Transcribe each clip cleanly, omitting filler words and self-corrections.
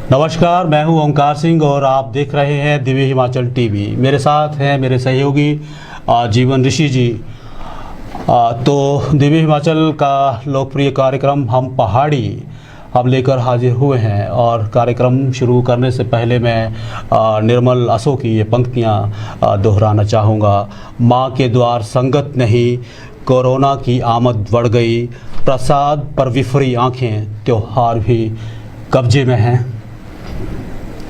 नमस्कार, मैं हूं ओंकार सिंह और आप देख रहे हैं दिव्य हिमाचल टीवी। मेरे साथ हैं मेरे सहयोगी जीवन ऋषि जी। तो दिव्य हिमाचल का लोकप्रिय कार्यक्रम हम पहाड़ी हम लेकर हाजिर हुए हैं और कार्यक्रम शुरू करने से पहले मैं निर्मल अशोक की ये पंक्तियाँ दोहराना चाहूँगा। माँ के द्वार संगत नहीं, कोरोना की आमद बढ़ गई, प्रसाद पर विफरी आँखें, त्योहार भी कब्जे में हैं।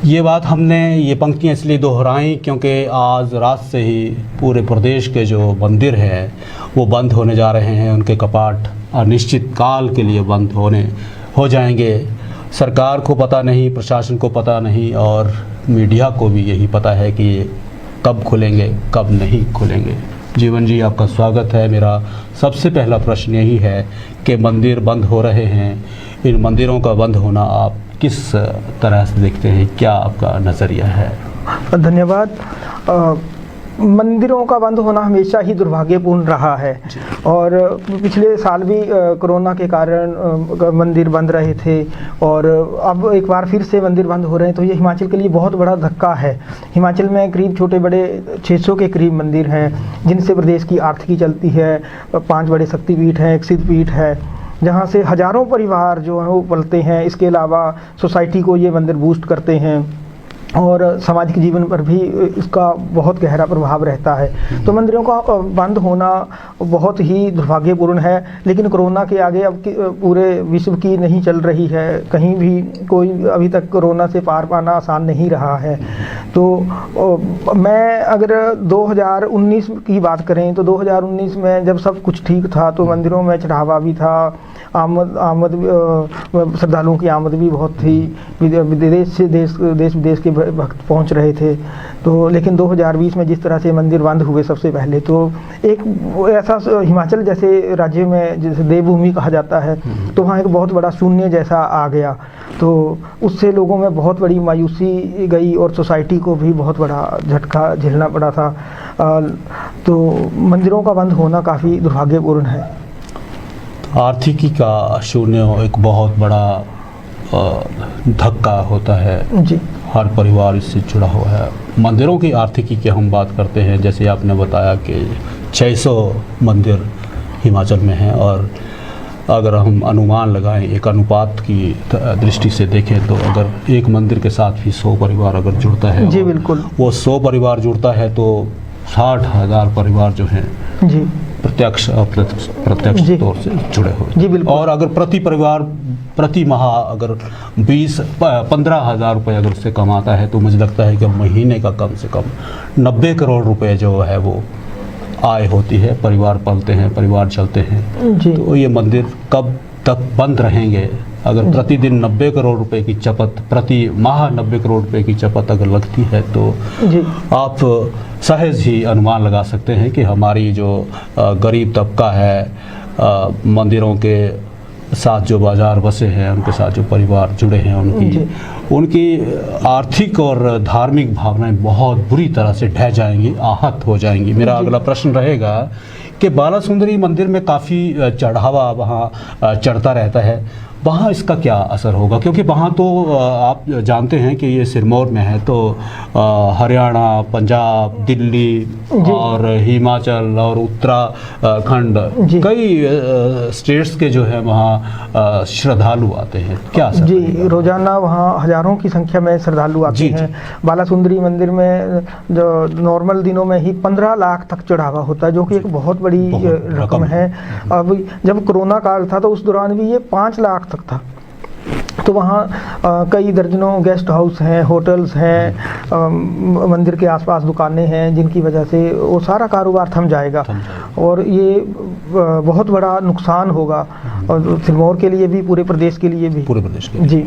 ये बात हमने ये पंक्तियाँ इसलिए दोहराई क्योंकि आज रात से ही पूरे प्रदेश के जो मंदिर हैं वो बंद होने जा रहे हैं। उनके कपाट अनिश्चित काल के लिए बंद हो जाएंगे। सरकार को पता नहीं, प्रशासन को पता नहीं और मीडिया को भी यही पता है कि ये कब खुलेंगे कब नहीं खुलेंगे। जीवन जी, आपका स्वागत है। मेरा सबसे पहला प्रश्न यही है कि मंदिर बंद हो रहे हैं, इन मंदिरों का बंद होना आप किस तरह से देखते हैं? क्या आपका नज़रिया है? धन्यवाद। मंदिरों का बंद होना हमेशा ही दुर्भाग्यपूर्ण रहा है और पिछले साल भी कोरोना के कारण मंदिर बंद रहे थे और अब एक बार फिर से मंदिर बंद हो रहे हैं, तो ये हिमाचल के लिए बहुत बड़ा धक्का है। हिमाचल में करीब छोटे बड़े 600 के करीब मंदिर हैं जिनसे प्रदेश की आर्थिकी चलती है। 5 बड़े शक्तिपीठ हैं, एक सिद्धपीठ है जहाँ से हज़ारों परिवार जो हैं वो पलते हैं। इसके अलावा सोसाइटी को ये मंदिर बूस्ट करते हैं और सामाजिक जीवन पर भी इसका बहुत गहरा प्रभाव रहता है। तो मंदिरों का बंद होना बहुत ही दुर्भाग्यपूर्ण है, लेकिन कोरोना के आगे अब पूरे विश्व की नहीं चल रही है। कहीं भी कोई अभी तक कोरोना से पार पाना आसान नहीं रहा है। तो मैं अगर 2019 की बात करें तो 2019 में जब सब कुछ ठीक था तो मंदिरों में चढ़ावा भी था, आमद श्रद्धालुओं की आमद भी बहुत थी, विदेश से देश विदेश के भक्त पहुंच रहे थे। तो लेकिन 2020 में जिस तरह से मंदिर बंद हुए सबसे पहले, तो एक ऐसा हिमाचल जैसे राज्य में जैसे देवभूमि कहा जाता है, तो वहाँ एक बहुत बड़ा शून्य जैसा आ गया। तो उससे लोगों में बहुत बड़ी मायूसी गई और सोसाइटी को भी बहुत बड़ा झटका झेलना पड़ा था। तो मंदिरों का बंद होना काफ़ी दुर्भाग्यपूर्ण है। आर्थिकी का शून्य एक बहुत बड़ा धक्का होता है जी। हर परिवार इससे जुड़ा हुआ है। मंदिरों की आर्थिकी की हम बात करते हैं, जैसे आपने बताया कि 600 मंदिर हिमाचल में हैं और अगर हम अनुमान लगाएं, एक अनुपात की दृष्टि से देखें तो अगर एक मंदिर के साथ भी 100 परिवार अगर जुड़ता है, जी बिल्कुल, वो 100 परिवार जुड़ता है तो 60,000 परिवार जो हैं जी प्रत्यक्ष अप्रत्यक्ष तौर से जुड़े हुए। जी बिल्कुल। और अगर प्रति परिवार प्रति माह अगर 15,000 रुपये अगर उससे कमाता है तो मुझे लगता है कि महीने का कम से कम 90 करोड़ रुपए जो है वो आय होती है। परिवार पलते हैं, परिवार चलते हैं जी। तो ये मंदिर कब तक बंद रहेंगे? अगर प्रतिदिन 90 करोड़ रुपए की चपत, प्रति माह 90 करोड़ रुपए की चपत अगर लगती है तो जी। आप सहज ही अनुमान लगा सकते हैं कि हमारी जो गरीब तबका है, मंदिरों के साथ जो बाज़ार बसे हैं, उनके साथ जो परिवार जुड़े हैं, उनकी आर्थिक और धार्मिक भावनाएं बहुत बुरी तरह से ढह जाएंगी, आहत हो जाएंगी। मेरा अगला प्रश्न रहेगा कि बालासुंदरी मंदिर में काफ़ी चढ़ावा वहाँ चढ़ता रहता है, वहाँ इसका क्या असर होगा? क्योंकि वहाँ तो आप जानते हैं कि ये सिरमौर में है, तो हरियाणा, पंजाब, दिल्ली और हिमाचल और उत्तराखंड कई स्टेट्स के जो है वहाँ श्रद्धालु आते हैं। क्या असर जी? रोजाना वहाँ हज़ारों की संख्या में श्रद्धालु आते हैं। बालासुंदरी मंदिर में जो नॉर्मल दिनों में ही 15 लाख तक चढ़ावा होता है, जो कि एक बहुत बड़ी रकम है। अब जब कोरोना काल था तो उस दौरान भी ये 5 लाख तक था। तो वहाँ कई दर्जनों गेस्ट हाउस हैं, होटल्स हैं, मंदिर के आसपास दुकानें हैं, जिनकी वजह से वो सारा कारोबार थम जाएगा और ये बहुत बड़ा नुकसान होगा और सिरमौर के लिए भी, पूरे प्रदेश के लिए भी। पूरे प्रदेश के जी।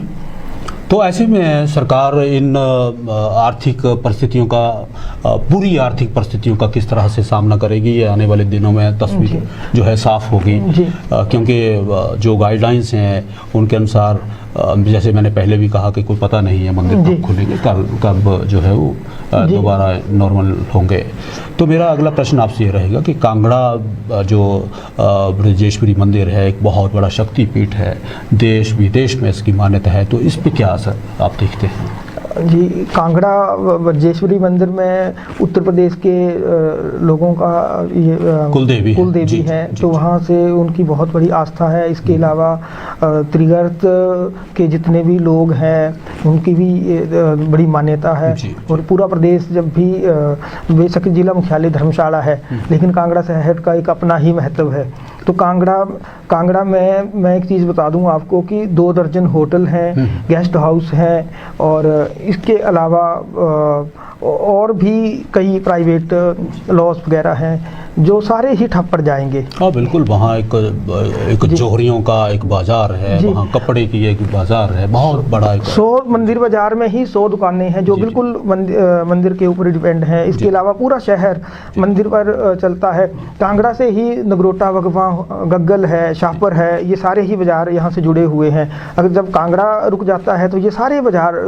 तो ऐसे में सरकार इन आर्थिक परिस्थितियों का, पूरी आर्थिक परिस्थितियों का किस तरह से सामना करेगी, ये आने वाले दिनों में तस्वीर जो है साफ होगी। क्योंकि जो गाइडलाइंस हैं उनके अनुसार जैसे मैंने पहले भी कहा कि कोई पता नहीं है मंदिर जी। कब खुलेंगे, कब जो है वो जी। दोबारा नॉर्मल होंगे। तो मेरा अगला प्रश्न आपसे ये रहेगा कि कांगड़ा जो ब्रजेश्वरी मंदिर है, एक बहुत बड़ा शक्तिपीठ है, देश विदेश में इसकी मान्यता है, तो इस पे क्या असर आप देखते हैं? जी, कांगड़ा ब्रजेश्वरी मंदिर में उत्तर प्रदेश के लोगों का ये कुलदेवी कुलदेवी जी, है, जी, तो जी। वहाँ से उनकी बहुत बड़ी आस्था है। इसके अलावा त्रिगर्त के जितने भी लोग हैं उनकी भी बड़ी मान्यता है। जी, जी। और पूरा प्रदेश जब भी बेशक जिला मुख्यालय धर्मशाला है, लेकिन कांगड़ा शहर का एक अपना ही महत्व है। तो कांगड़ा में मैं एक चीज़ बता दूं आपको कि 2 दर्जन होटल हैं, गेस्ट हाउस हैं, और इसके अलावा और भी कई प्राइवेट लॉज वगैरह हैं जो सारे ही ठप पड़ जाएंगे। हाँ बिल्कुल, वहाँ एक जोहरियों का एक बाज़ार है, जी। वहाँ कपड़े की एक बाज़ार है, बहुत बड़ा एक 100 मंदिर बाजार में ही 100 दुकानें हैं जो जी, बिल्कुल मंदिर के ऊपर डिपेंड हैं। इसके जी। अलावा पूरा शहर मंदिर पर चलता है। कांगड़ा से ही नगरोटा, वगवा, गग्गल है, शाहपुर है, ये सारे ही बाजार यहाँ से जुड़े हुए हैं। अगर जब कांगड़ा रुक जाता है तो ये सारे बाजार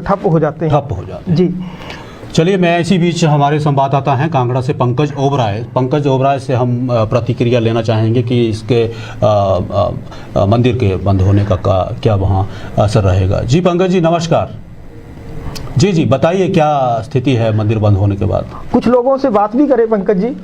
ठप हो जाते हैं। ठप हो जाते हैं। जी। चलिए, मैं इसी बीच हमारे संवाददाता हैं कांगड़ा से पंकज ओबराय से हम प्रतिक्रिया लेना चाहेंगे कि इसके मंदिर के बंद होने का क्या वहाँ असर रहेगा। जी पंकज जी, नमस्कार। जी बताइए, क्या स्थिति है मंदिर बंद होने के बाद? कुछ लोगों से बात भी करें पंकज जी।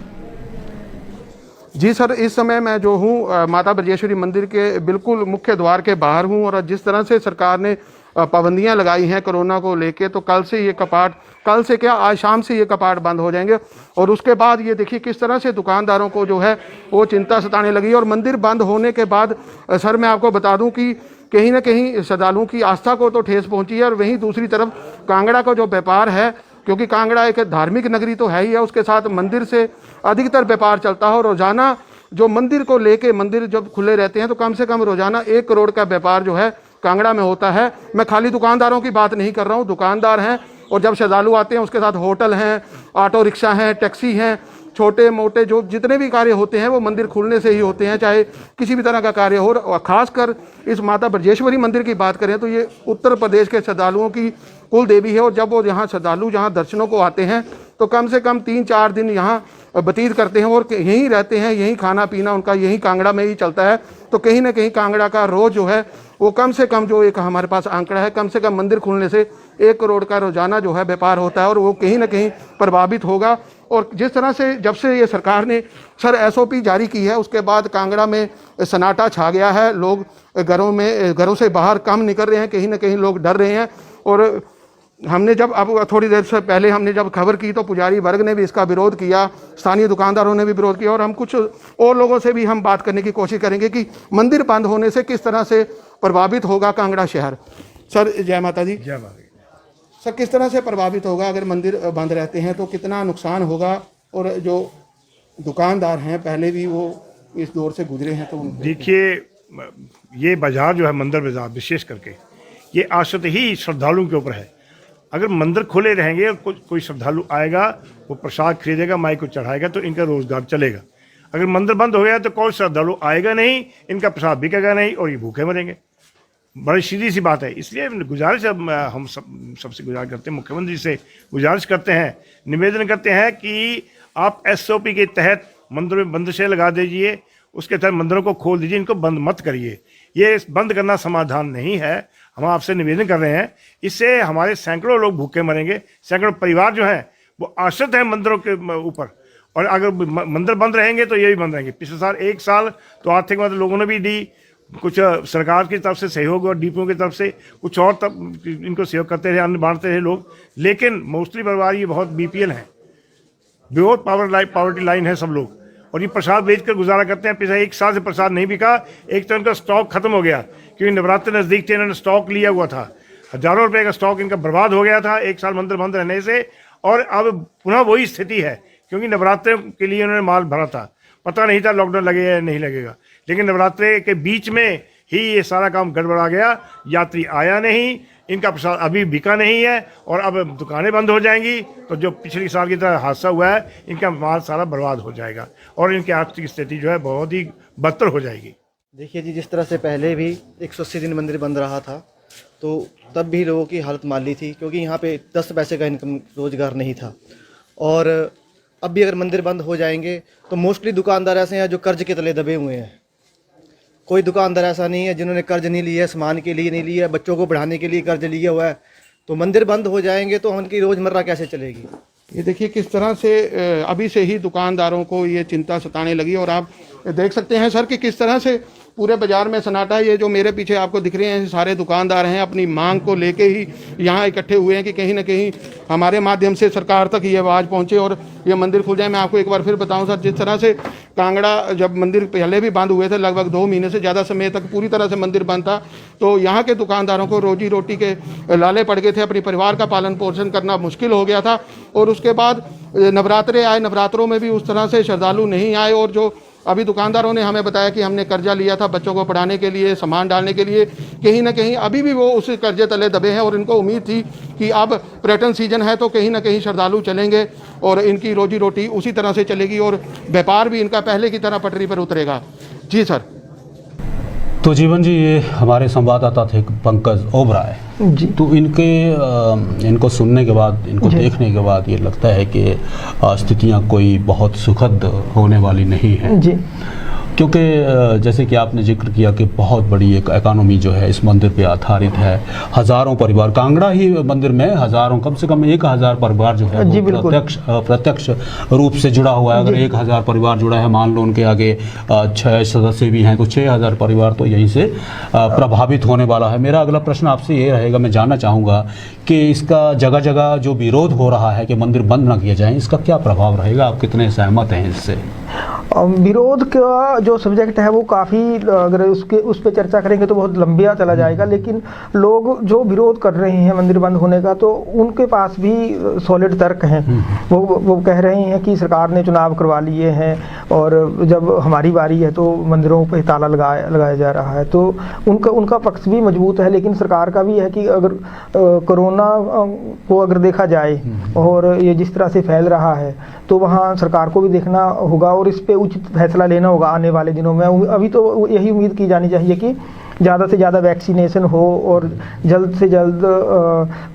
जी सर, इस समय मैं जो हूँ माता ब्रजेश्वरी मंदिर के बिल्कुल मुख्य द्वार के बाहर हूँ, और जिस तरह से सरकार ने पाबंदियां लगाई हैं कोरोना को लेके, तो कल से ये कपाट, कल से क्या आज शाम से ये कपाट बंद हो जाएंगे। और उसके बाद ये देखिए किस तरह से दुकानदारों को जो है वो चिंता सताने लगी। और मंदिर बंद होने के बाद सर मैं आपको बता दूं कि कहीं ना कहीं श्रद्धालुओं की आस्था को तो ठेस पहुंची है, और वहीं दूसरी तरफ कांगड़ा का जो व्यापार है, क्योंकि कांगड़ा एक धार्मिक नगरी तो है ही है, उसके साथ मंदिर से अधिकतर व्यापार चलता है। और रोजाना जो मंदिर को लेके, मंदिर जब खुले रहते हैं तो कम से कम रोजाना 1 करोड़ का व्यापार जो है कांगड़ा में होता है। मैं खाली दुकानदारों की बात नहीं कर रहा हूँ, दुकानदार हैं, और जब श्रद्धालु आते हैं उसके साथ होटल हैं, ऑटो रिक्शा हैं, टैक्सी हैं, छोटे मोटे जो जितने भी कार्य होते हैं वो मंदिर खुलने से ही होते हैं, चाहे किसी भी तरह का कार्य हो। और खासकर इस माता ब्रजेश्वरी मंदिर की बात करें तो ये उत्तर प्रदेश के श्रद्धालुओं की कुल देवी है। और जब वो यहाँ श्रद्धालु जहाँ दर्शनों को आते हैं तो कम से कम 3-4 दिन यहाँ व्यतीत करते हैं, और यहीं रहते हैं, यहीं खाना पीना उनका यहीं कांगड़ा में ही चलता है। तो कहीं ना कहीं कांगड़ा का रोज जो है वो कम से कम, जो एक हमारे पास आंकड़ा है, कम से कम मंदिर खुलने से 1 करोड़ का रोजाना जो है व्यापार होता है, और वो कहीं ना कहीं प्रभावित होगा। और जिस तरह से जब से ये सरकार ने सर SOP जारी की है, उसके बाद कांगड़ा में सन्नाटा छा गया है। लोग घरों से बाहर कम निकल रहे हैं, कहीं ना कहीं लोग डर रहे हैं। और हमने जब अब थोड़ी देर से पहले हमने जब खबर की तो पुजारी वर्ग ने भी इसका विरोध किया, स्थानीय दुकानदारों ने भी विरोध किया, और हम कुछ और लोगों से भी हम बात करने की कोशिश करेंगे कि मंदिर बंद होने से किस तरह से प्रभावित होगा कांगड़ा शहर। सर जय माता दी। जय माता दी। सर, किस तरह से प्रभावित होगा अगर मंदिर बंद रहते हैं तो कितना नुकसान होगा? और जो दुकानदार हैं पहले भी वो इस दौर से गुजरे हैं, तो देखिए, ये बाजार जो है मंदिर बाजार विशेष करके ये आश्रित ही श्रद्धालुओं के ऊपर है। अगर मंदिर खुले रहेंगे और कोई श्रद्धालु आएगा, वो प्रसाद खरीदेगा, माई को चढ़ाएगा, तो इनका रोजगार चलेगा। अगर मंदिर बंद हो गया तो कोई श्रद्धालु आएगा नहीं, इनका प्रसाद बिकेगा नहीं, और ये भूखे मरेंगे। बड़ी सीधी सी बात है। इसलिए गुजारिश हम सबसे गुजारिश करते हैं, मुख्यमंत्री से गुजारिश करते हैं, निवेदन करते हैं कि आप SOP के तहत मंदिरों में बंदिशें लगा दीजिए, उसके तहत मंदिरों को खोल दीजिए, इनको बंद मत करिए। ये बंद करना समाधान नहीं है। हम आपसे निवेदन कर रहे हैं, इससे हमारे सैकड़ों लोग भूखे मरेंगे, सैकड़ों परिवार जो हैं वो आश्रित हैं मंदिरों के ऊपर। और अगर मंदिर बंद रहेंगे तो ये भी बंद रहेंगे। पिछले साल 1 साल तो आर्थिक मदद लोगों ने भी दी, कुछ सरकार की तरफ से सहयोग और डीपीओ की तरफ से कुछ और तब इनको सहयोग करते रहे, अन्न बांटते रहे लोग। लेकिन मोस्टली परिवार ये बहुत BPL हैं, बहुत पावर्टी लाइन है सब लोग, और ये प्रसाद बेचकर गुजारा करते हैं। पिछले 1 साल से प्रसाद नहीं बिका। एक तो इनका स्टॉक खत्म हो गया, क्योंकि नवरात्र नज़दीक थे, इन्होंने स्टॉक लिया हुआ था, हजारों रुपए का स्टॉक इनका बर्बाद हो गया था 1 साल मंदिर बंद रहने से। और अब पुनः वही स्थिति है, क्योंकि नवरात्रे के लिए उन्होंने माल भरा था, पता नहीं था लॉकडाउन लगेगा या नहीं लगेगा, लेकिन नवरात्रे के बीच में ही ये सारा काम गड़बड़ा गया। यात्री आया नहीं, इनका प्रसाद अभी बिका नहीं है, और अब दुकानें बंद हो जाएंगी, तो जो पिछले साल की तरह हादसा हुआ है, इनका माल सारा बर्बाद हो जाएगा, और इनकी आर्थिक स्थिति जो है बहुत ही बदतर हो जाएगी। देखिए जी, जिस तरह से पहले भी 180 दिन मंदिर बंद रहा था तो तब भी लोगों की हालत माली थी, क्योंकि यहाँ पे 10 पैसे का इनकम रोज़गार नहीं था। और अब भी अगर मंदिर बंद हो जाएंगे तो मोस्टली दुकानदार ऐसे हैं जो कर्ज के तले दबे हुए हैं। कोई दुकानदार ऐसा नहीं है जिन्होंने कर्ज नहीं लिया, सामान के लिए नहीं लिया, बच्चों को पढ़ाने के लिए कर्ज लिया हुआ है। तो मंदिर बंद हो जाएंगे तो उनकी रोज़मर्रा कैसे चलेगी। ये देखिए किस तरह से अभी से ही दुकानदारों को ये चिंता सताने लगी। और आप देख सकते हैं सर कि किस तरह से पूरे बाजार में सन्नाटा है। ये जो मेरे पीछे आपको दिख रहे हैं सारे दुकानदार हैं, अपनी मांग को लेके ही यहाँ इकट्ठे हुए हैं कि कहीं ना कहीं हमारे माध्यम से सरकार तक ये आवाज़ पहुँचे और ये मंदिर खुल जाए। मैं आपको एक बार फिर बताऊँ सर, जिस तरह से कांगड़ा जब मंदिर पहले भी बंद हुए थे, लगभग 2 महीने से ज़्यादा समय तक पूरी तरह से मंदिर बंद था, तो यहाँ के दुकानदारों को रोजी रोटी के लाले पड़ गए थे, अपने परिवार का पालन पोषण करना मुश्किल हो गया था। और उसके बाद नवरात्रे आए, नवरात्रों में भी उस तरह से श्रद्धालु नहीं आए। और जो अभी दुकानदारों ने हमें बताया कि हमने कर्जा लिया था बच्चों को पढ़ाने के लिए, सामान डालने के लिए, कहीं ना कहीं अभी भी वो उस कर्जे तले दबे हैं। और इनको उम्मीद थी कि अब पर्यटन सीजन है तो कहीं ना कहीं श्रद्धालु चलेंगे और इनकी रोजी रोटी उसी तरह से चलेगी और व्यापार भी इनका पहले की तरह पटरी पर उतरेगा। जी सर। तो जीवन जी, ये हमारे संवाददाता थे पंकज ओबराय जी। तो इनको सुनने के बाद, इनको देखने के बाद ये लगता है कि स्थितियां कोई बहुत सुखद होने वाली नहीं है जी। क्योंकि जैसे कि आपने जिक्र किया कि बहुत बड़ी एक इकोनॉमी जो है इस मंदिर पे आधारित है। हज़ारों परिवार, कांगड़ा ही मंदिर में हज़ारों, कम से कम 1000 परिवार जो है वो प्रत्यक्ष रूप से जुड़ा हुआ है। अगर 1000 परिवार जुड़ा है, मान लो उनके आगे 6 सदस्य भी हैं, तो 6000 परिवार तो यहीं से प्रभावित होने वाला है। मेरा अगला प्रश्न आपसे ये रहेगा, मैं जानना चाहूँगा कि इसका जगह जगह जो विरोध हो रहा है कि मंदिर बंद ना किया जाए, इसका क्या प्रभाव रहेगा? आप कितने सहमत हैं इससे? विरोध का जो सब्जेक्ट है वो काफ़ी, अगर उस पर चर्चा करेंगे तो बहुत लंबिया चला जाएगा। लेकिन लोग जो विरोध कर रहे हैं मंदिर बंद होने का, तो उनके पास भी सॉलिड तर्क हैं। वो कह रहे हैं कि सरकार ने चुनाव करवा लिए हैं और जब हमारी बारी है तो मंदिरों पे ताला लगाया जा रहा है। तो उनका पक्ष भी मजबूत है। लेकिन सरकार का भी है कि अगर कोरोना को अगर देखा जाए और ये जिस तरह से फैल रहा है, तो वहाँ सरकार को भी देखना होगा और इस पे उचित फैसला लेना होगा आने वाले दिनों में। अभी तो यही उम्मीद की जानी चाहिए कि ज़्यादा से ज़्यादा वैक्सीनेशन हो और जल्द से जल्द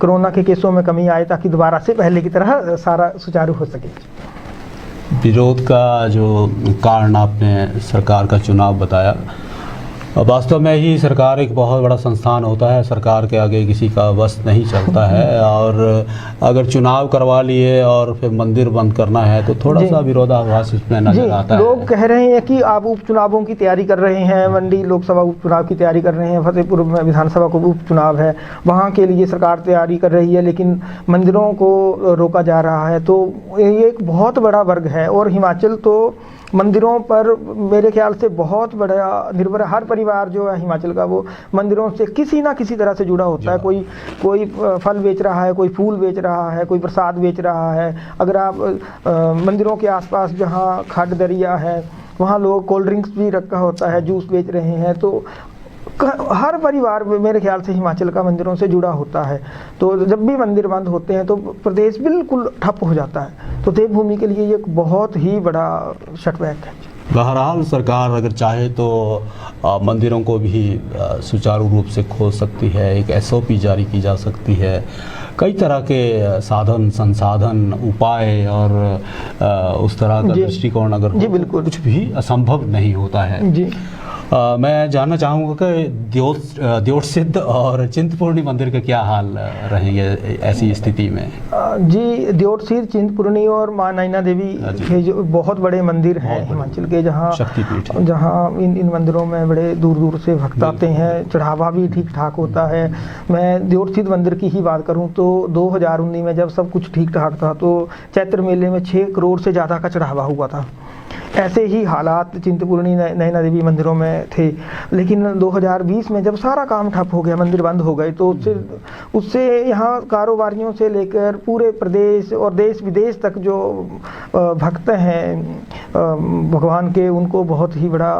कोरोना के केसों में कमी आए, ताकि दोबारा से पहले की तरह सारा सुचारू हो सके। विरोध का जो कारण आपने सरकार का चुनाव बताया, वास्तव में ही सरकार एक बहुत बड़ा संस्थान होता है, सरकार के आगे किसी का बस नहीं चलता है। और अगर चुनाव करवा लिए और फिर मंदिर बंद करना है तो थोड़ा सा विरोधाभास इसमें नजर आता है। लोग कह रहे हैं कि आप उपचुनावों की तैयारी कर रहे हैं, मंडी लोकसभा उपचुनाव की तैयारी कर रहे हैं, फतेहपुर में विधानसभा को उपचुनाव है, वहाँ के लिए सरकार तैयारी कर रही है, लेकिन मंदिरों को रोका जा रहा है। तो ये एक बहुत बड़ा वर्ग है और हिमाचल तो मंदिरों पर मेरे ख्याल से बहुत बड़ा निर्भर, हर परिवार जो है हिमाचल का वो मंदिरों से किसी ना किसी तरह से जुड़ा होता है। कोई फल बेच रहा है, कोई फूल बेच रहा है, कोई प्रसाद बेच रहा है। अगर आप मंदिरों के आसपास जहाँ खाड़ दरिया है वहाँ लोग कोल्ड ड्रिंक्स भी रखा होता है, जूस बेच रहे हैं। तो हर परिवार मेरे ख्याल से हिमाचल का मंदिरों से जुड़ा होता है। तो जब भी मंदिर बंद होते हैं तो प्रदेश बिल्कुल ठप हो जाता है। तो देवभूमि के लिए ये एक बहुत ही बड़ा सेटबैक है। बहरहाल सरकार अगर चाहे तो मंदिरों को भी सुचारू रूप से खोल सकती है, एक SOP जारी की जा सकती है, कई तरह के साधन संसाधन उपाय और उस तरह का दृष्टिकोण अगर जी बिल्कुल, कुछ भी असंभव नहीं होता है। जी मैं जानना चाहूँगा कि द्योतसिद्ध और चिंतपूर्णी मंदिर का क्या हाल रहेंगे ऐसी स्थिति में? जी, द्योतसिद्ध, चिंतपूर्णी और माँ नैना देवी के जो बहुत बड़े मंदिर हैं हिमाचल के, जहाँ शक्तिपीठ, जहाँ इन मंदिरों में बड़े दूर दूर से भक्त आते हैं, चढ़ावा भी ठीक ठाक होता है। मैं द्योतसिद्ध मंदिर की ही बात करूँ तो 2019 में जब सब कुछ ठीक ठाक था तो चैत्र मेले में 6 करोड़ से ज़्यादा का चढ़ावा हुआ था। ऐसे ही हालात चिंतपूर्णी नैना देवी मंदिरों में थे। लेकिन 2020 में जब सारा काम ठप हो गया, मंदिर बंद हो गए, तो उससे यहाँ कारोबारियों से लेकर पूरे प्रदेश और देश विदेश तक जो भक्त हैं भगवान के, उनको बहुत ही बड़ा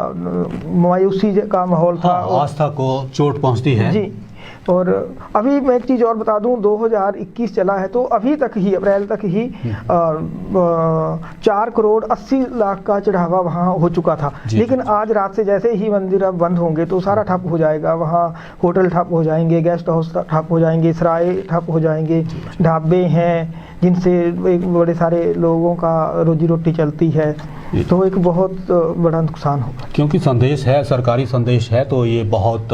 मायूसी का माहौल था। आस्था को चोट पहुँचती है। जी, और अभी मैं एक चीज़ और बता दूं, 2021 चला है तो अभी तक ही अप्रैल तक ही 4 करोड़ 80 लाख का चढ़ावा वहाँ हो चुका था। लेकिन आज रात से जैसे ही मंदिर अब बंद होंगे तो सारा ठप हो जाएगा। वहाँ होटल ठप हो जाएंगे, गेस्ट हाउस ठप हो जाएंगे, सराय ठप हो जाएंगे, ढाबे हैं जिनसे एक बड़े सारे लोगों का रोजी रोटी चलती है, तो एक बहुत बड़ा नुकसान होगा। क्योंकि संदेश है, सरकारी संदेश है, तो ये बहुत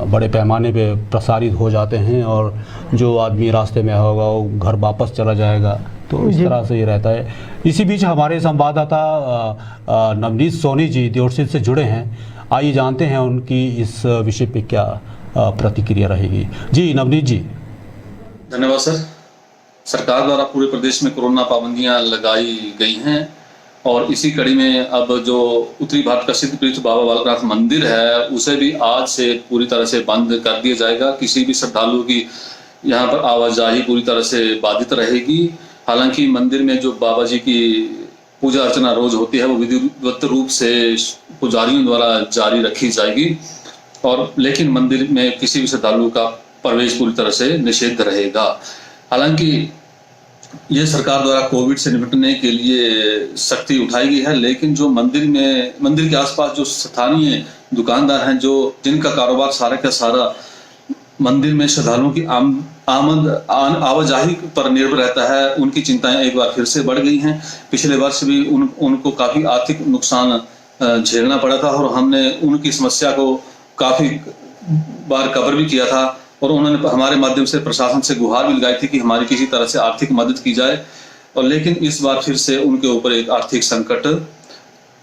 बड़े पैमाने पे प्रसारित हो जाते हैं और जो आदमी रास्ते में होगा वो घर वापस चला जाएगा, तो इस तरह से ये रहता है। इसी बीच हमारे संवाददाता नवनीत सोनी जी देवरसिद्ध से जुड़े हैं, आइए जानते हैं उनकी इस विषय पे क्या प्रतिक्रिया रहेगी। जी नवनीत जी। धन्यवाद सर। सरकार द्वारा पूरे प्रदेश में कोरोना पाबंदियां लगाई गई हैं और इसी कड़ी में अब जो उत्तरी भारत का सिद्ध पीठ बाबा बालकनाथ मंदिर है उसे भी आज से पूरी तरह से बंद कर दिया जाएगा। किसी भी श्रद्धालु की यहाँ पर आवाजाही पूरी तरह से बाधित रहेगी। हालांकि मंदिर में जो बाबा जी की पूजा अर्चना रोज होती है वो विधिवत रूप से पुजारियों द्वारा जारी रखी जाएगी, और लेकिन मंदिर में किसी भी श्रद्धालु का प्रवेश पूरी तरह से निषेध रहेगा। हालांकि ये सरकार द्वारा कोविड से निपटने के लिए सख्ती उठाई गई है, लेकिन जो मंदिर के आसपास जो स्थानीय दुकानदार हैं, जो जिनका कारोबार सारा का सारा मंदिर में श्रद्धालुओं की आवाजाही पर निर्भर रहता है, उनकी चिंताएं एक बार फिर से बढ़ गई हैं। पिछले वर्ष भी उनको काफी आर्थिक नुकसान झेलना पड़ा था और हमने उनकी समस्या को काफी बार कवर भी किया था और उन्होंने हमारे माध्यम से प्रशासन से गुहार भी लगाई थी कि हमारी किसी तरह से आर्थिक मदद की जाए, और लेकिन इस बार फिर से उनके ऊपर एक आर्थिक संकट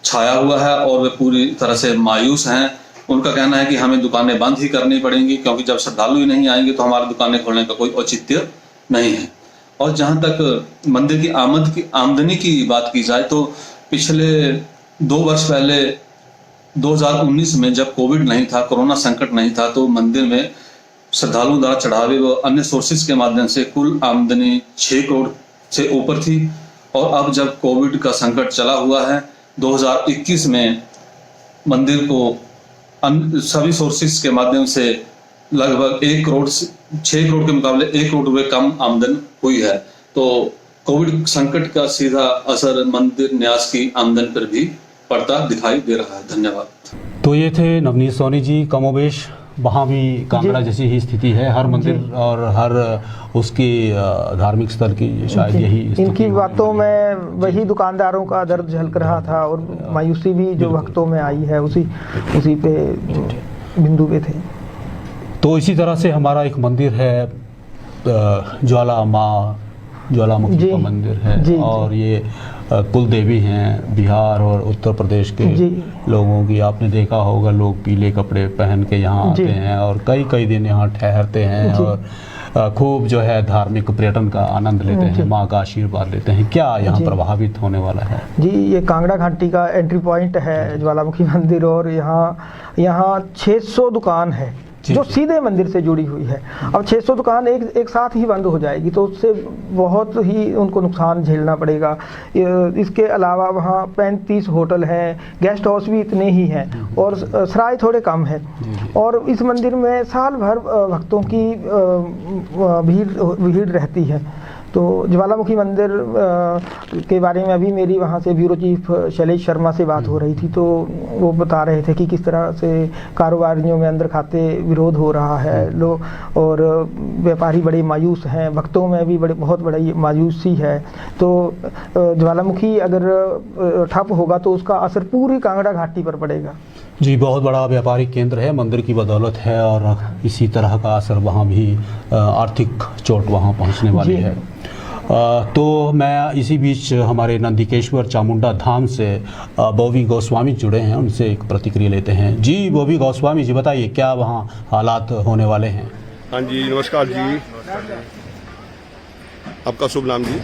छाया हुआ है और वे पूरी तरह से मायूस हैं। उनका कहना है कि हमें दुकानें बंद ही करनी पड़ेंगी, क्योंकि जब श्रद्धालु ही नहीं आएंगे तो हमारी दुकानें खोलने का कोई औचित्य नहीं है। और जहां तक मंदिर की आमदनी की बात की जाए तो पिछले 2 वर्ष पहले 2019 में जब कोविड नहीं था, कोरोना संकट नहीं था, तो मंदिर में श्रद्धालुओं द्वारा चढ़ावे व अन्य सोर्सेज के माध्यम से कुल आमदनी 6 करोड़ से ऊपर थी। और अब जब कोविड का संकट चला हुआ है, 2021 में मंदिर को सभी सोर्सेज के माध्यम से लगभग 6 करोड़ के मुकाबले 1 करोड़ रुपए कम आमदन हुई है। तो कोविड संकट का सीधा असर मंदिर न्यास की आमदन पर भी पड़ता दिखाई दे रहा है। धन्यवाद। तो ये थे नवनीत सोनी जी। कमोबेश वहाँ भी कांगड़ा जैसी ही स्थिति है, हर मंदिर और हर उसकी धार्मिक स्थल की शायद यही इनकी बातों में वही दुकानदारों का दर्द झलक रहा था और मायूसी भी जो भक्तों में आई है उसी पे बिंदु पे थे। तो इसी तरह से हमारा एक मंदिर है ज्वालामुखी का मंदिर है और ये कुल देवी हैं बिहार और उत्तर प्रदेश के लोगों की। आपने देखा होगा लोग पीले कपड़े पहन के यहाँ आते हैं और कई दिन यहाँ ठहरते हैं और खूब जो है धार्मिक पर्यटन का आनंद लेते हैं, माँ का आशीर्वाद लेते हैं। क्या यहाँ प्रभावित होने वाला है? जी, ये कांगड़ा घाटी का एंट्री पॉइंट है ज्वालामुखी मंदिर और यहाँ 600 दुकान है जो सीधे मंदिर से जुड़ी हुई है। अब 600 दुकान एक साथ ही बंद हो जाएगी तो उससे बहुत ही उनको नुकसान झेलना पड़ेगा। इसके अलावा वहाँ 35 होटल हैं, गेस्ट हाउस भी इतने ही हैं और सराय थोड़े कम है। और इस मंदिर में साल भर भक्तों की भीड़ रहती है। तो ज्वालामुखी मंदिर के बारे में अभी मेरी वहाँ से ब्यूरो चीफ शैलेश शर्मा से बात हो रही थी, तो वो बता रहे थे कि किस तरह से कारोबारियों में अंदर खाते विरोध हो रहा है और व्यापारी बड़े मायूस हैं, भक्तों में भी बहुत बड़ी मायूसी है। तो ज्वालामुखी अगर ठप होगा तो उसका असर पूरी कांगड़ा घाटी पर पड़ेगा। जी, बहुत बड़ा व्यापारिक केंद्र है, मंदिर की बदौलत है और इसी तरह का असर वहाँ भी आर्थिक चोट वहाँ पहुँचने वाली है। तो मैं इसी बीच हमारे नंदिकेश्वर चामुंडा धाम से बॉबी गोस्वामी जुड़े हैं, उनसे एक प्रतिक्रिया लेते हैं। जी बॉबी गोस्वामी जी, बताइए क्या वहाँ हालात होने वाले हैं? हाँ जी, नमस्कार जी। आपका शुभ नाम जी?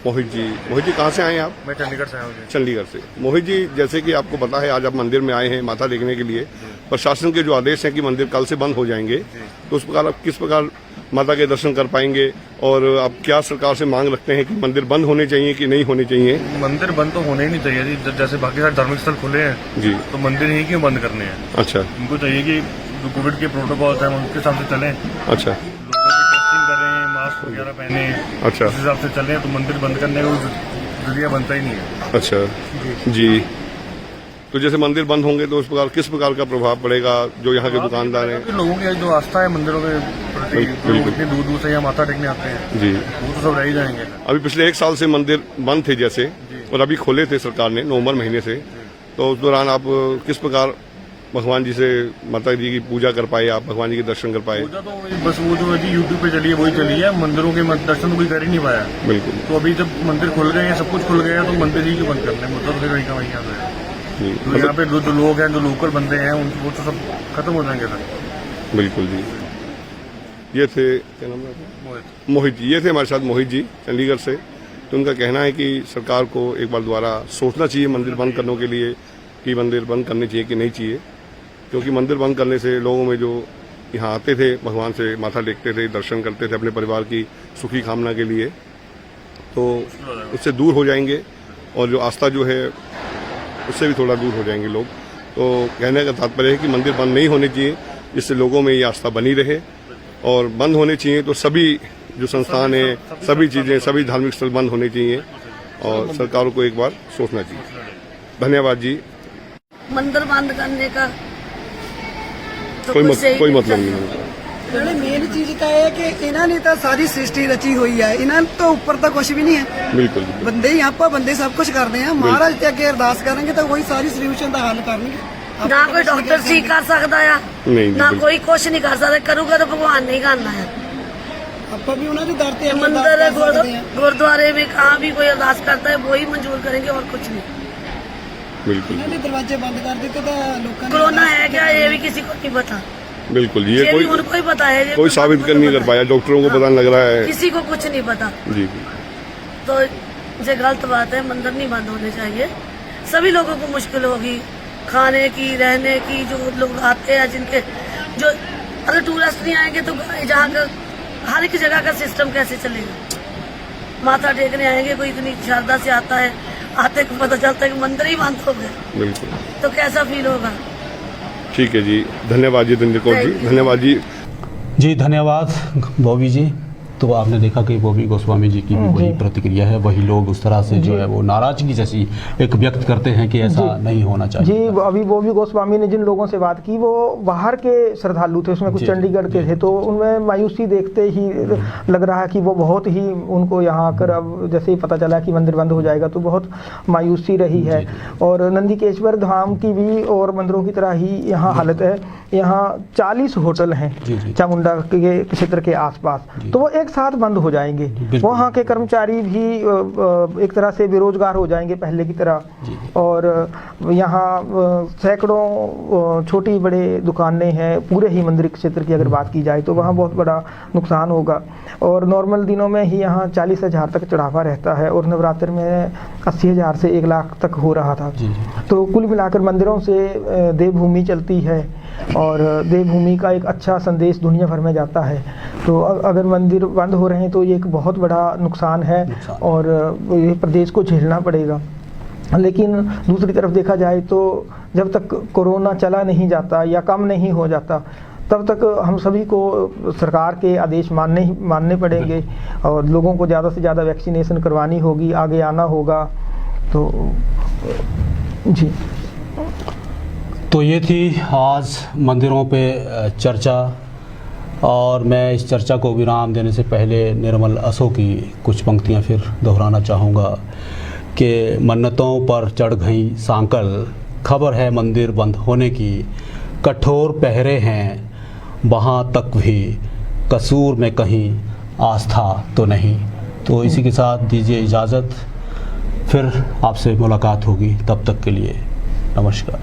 मोहित जी कहाँ से आए हैं आप? मैं चंडीगढ़ से आया हूँ। चंडीगढ़ से। मोहित जी, जैसे कि आपको पता है आज आप मंदिर में आए हैं माता देखने के लिए, प्रशासन के जो आदेश हैं कि मंदिर कल से बंद हो जाएंगे, तो उस प्रकार आप किस प्रकार माता के दर्शन कर पाएंगे और आप क्या सरकार से मांग रखते हैं कि मंदिर बंद होने चाहिए कि नहीं होने चाहिए? मंदिर बंद तो होने ही नहीं चाहिए जी। जैसे बाकी सारे धार्मिक स्थल खुले हैं जी, तो मंदिर ही क्यों बंद करने हैं? अच्छा, उनको चाहिए कि जो कोविड के प्रोटोकॉल्स हैं उनके हिसाब से चलें, अच्छा लोगों की टेस्टिंग करें, मास्क वगैरह पहने, अच्छा उस हिसाब से चलें तो मंदिर बंद करने का कोई जरिया बनता ही नहीं है। अच्छा जी। तो जैसे मंदिर बंद होंगे तो उस प्रकार किस प्रकार का प्रभाव पड़ेगा जो यहाँ के दुकानदार हैं? क्योंकि लोगों की जो आस्था है मंदिरों के प्रति, जो लोग इतनी दूर दूर से यहाँ माथा टेकने आते हैं जी। वो तो सब रह ही जाएंगे। अभी पिछले 1 साल से मंदिर बंद थे जैसे, और अभी खोले थे सरकार ने नवंबर महीने से, तो उस दौरान आप किस प्रकार भगवान जी से, माता जी की पूजा कर पाए, आप भगवान जी के दर्शन कर पाए? पूजा तो बस वो जो है जी यूट्यूब पे चली है वही चली है, मंदिरों के दर्शन तो कोई कर ही नहीं पाया। बिल्कुल। तो अभी जब मंदिर खुल गए हैं, सब कुछ खुल गया है, तो मंदिर ही क्यों बंद करने, मुद्दा तो फिर वही का वही आता है। जी। तो यहाँ पे जो लोग हैं, जो लोकल बंदे हैं, उनको वो तो सब खत्म हो जाएंगे सर। बिल्कुल जी। ये थे, क्या नाम है? मोहित जी। ये थे हमारे साथ मोहित जी चंडीगढ़ से। तो उनका कहना है कि सरकार को एक बार दोबारा सोचना चाहिए मंदिर बंद करने के लिए, कि मंदिर बंद करने चाहिए कि नहीं चाहिए, क्योंकि मंदिर बंद करने से लोगों में जो यहाँ आते थे, भगवान से माथा टेकते थे, दर्शन करते थे अपने परिवार की सुखी कामना के लिए, तो उससे दूर हो जाएंगे, और जो आस्था जो है उससे भी थोड़ा दूर हो जाएंगे लोग। तो कहने का तात्पर्य है कि मंदिर बंद नहीं होने चाहिए, जिससे लोगों में ये आस्था बनी रहे, और बंद होने चाहिए तो सभी जो संस्थान है, सभी चीज़ें, सभी धार्मिक स्थल बंद होने चाहिए, और सरकार को एक बार सोचना चाहिए। धन्यवाद जी। मंदिर बंद करने का तो कोई सही मतलब नहीं है। ਜਿਹੜੇ ਮੇਨ ਚੀਜ਼ ਤਾਂ ਇਹ ਹੈ ਕਿ ਇਹਨਾਂ ਨੇ ਤਾਂ ਸਾਰੀ ਸ੍ਰਿਸ਼ਟੀ ਰਚੀ ਹੋਈ ਹੈ, ਇਹਨਾਂ ਤੋਂ ਉੱਪਰ ਤਾਂ ਕੁਝ ਵੀ ਨਹੀਂ ਹੈ। ਬਿਲਕੁਲ ਬੰਦੇ ਹੀ ਆਪਾਂ ਬੰਦੇ ਸਭ ਕੁਝ ਕਰਦੇ ਆ। ਮਹਾਰਾਜ ਤੇ ਅੱਗੇ ਅਰਦਾਸ ਕਰਾਂਗੇ ਤਾਂ ਉਹੀ ਸਾਰੀ ਸੋਲੂਸ਼ਨ ਦਾ ਹੱਲ ਕਰਨਗੇ। ਨਾ ਕੋਈ ਡਾਕਟਰ ਠੀਕ ਕਰ ਸਕਦਾ ਆ, ਨਹੀਂ ਨਾ ਕੋਈ ਕੁਝ ਨਹੀਂ ਕਰ ਸਕਦਾ, ਕਰੂਗਾ ਤਾਂ ਭਗਵਾਨ ਨਹੀਂ ਕਰਨਾ ਹੈ। ਆਪਾਂ ਵੀ ਉਹਨਾਂ ਦੇ ਦਰ ਤੇ ਮੰदिर गुरुद्वारे में कहाँ भी कोई अरदास करता है वही मंजूर करेंगे और कुछ नहीं। बिल्कुल। ਇਹਨਾਂ ਦੇ ਦਰਵਾਜ਼ੇ ਬੰਦ ਕਰ ਦਿੱਤੇ ਤਾਂ ਲੋਕਾਂ ਨੇ कोरोना है क्या ये भी किसी को नहीं पता। बिल्कुल। ये भी कोई उनको ही पता है, कोई साबित कर नहीं कर पाया, डॉक्टरों को पता लग रहा है, किसी को कुछ नहीं पता। जी। तो ये गलत बात है, मंदिर नहीं बंद होने चाहिए। सभी लोगों को मुश्किल होगी खाने की, रहने की। जो लोग आते हैं, जिनके जो अगर टूरिस्ट नहीं आएंगे तो जहाँ का हर एक जगह का सिस्टम कैसे चलेगा? माथा टेकने आएंगे, कोई इतनी श्रद्धा से आता है, आते को पता चलता है कि मंदिर ही बंद हो गए, बिल्कुल। तो कैसा फील होगा? ठीक है जी, धन्यवाद जी दिनेश कौर जी, धन्यवाद जी। जी धन्यवाद बॉबी जी। तो आपने देखा कि बॉबी गोस्वामी जी की भी वही प्रतिक्रिया है, वही लोग उस तरह से जो है वो नाराजगी जैसी एक व्यक्त करते हैं कि ऐसा नहीं होना चाहिए। जी, अभी बॉबी गोस्वामी ने जिन लोगों से बात की वो बाहर के श्रद्धालु थे, उसमें कुछ चंडीगढ़ के थे, तो उनमें मायूसी देखते ही लग रहा है कि वो बहुत ही उनको यहाँ आकर अब जैसे ही पता चला कि मंदिर बंद हो जाएगा तो बहुत मायूसी रही है। और नंदीकेश्वर धाम की भी और मंदिरों की तरह ही यहाँ हालत है। यहाँ 40 होटल हैं चामुंडा के क्षेत्र के आसपास, तो वो एक साथ बंद हो जाएंगे। वहाँ के कर्मचारी भी एक तरह से बेरोजगार हो जाएंगे पहले की तरह। और यहाँ सैकड़ों छोटी बड़े दुकानें हैं पूरे ही मंदिर क्षेत्र की अगर बात की जाए तो वहाँ बहुत बड़ा नुकसान होगा। और नॉर्मल दिनों में ही यहाँ 40,000 तक चढ़ावा रहता है, और नवरात्र में 80,000 से 1 लाख तक हो रहा था। तो कुल मिलाकर मंदिरों से देवभूमि चलती है, और देवभूमि का एक अच्छा संदेश दुनिया भर में जाता है। तो अगर मंदिर बंद हो रहे हैं तो ये एक बहुत बड़ा नुकसान है, और ये प्रदेश को झेलना पड़ेगा। लेकिन दूसरी तरफ देखा जाए तो जब तक कोरोना चला नहीं जाता या कम नहीं हो जाता तब तक हम सभी को सरकार के आदेश मानने पड़ेंगे, और लोगों को ज़्यादा से ज़्यादा वैक्सीनेशन करवानी होगी, आगे आना होगा। तो जी, तो ये थी आज मंदिरों पे चर्चा, और मैं इस चर्चा को विराम देने से पहले निर्मल असो की कुछ पंक्तियां फिर दोहराना चाहूँगा कि मन्नतों पर चढ़ गई सांकल, खबर है मंदिर बंद होने की, कठोर पहरे हैं वहाँ तक भी, कसूर में कहीं आस्था तो नहीं। तो इसी के साथ दीजिए इजाज़त, फिर आपसे मुलाकात होगी, तब तक के लिए नमस्कार।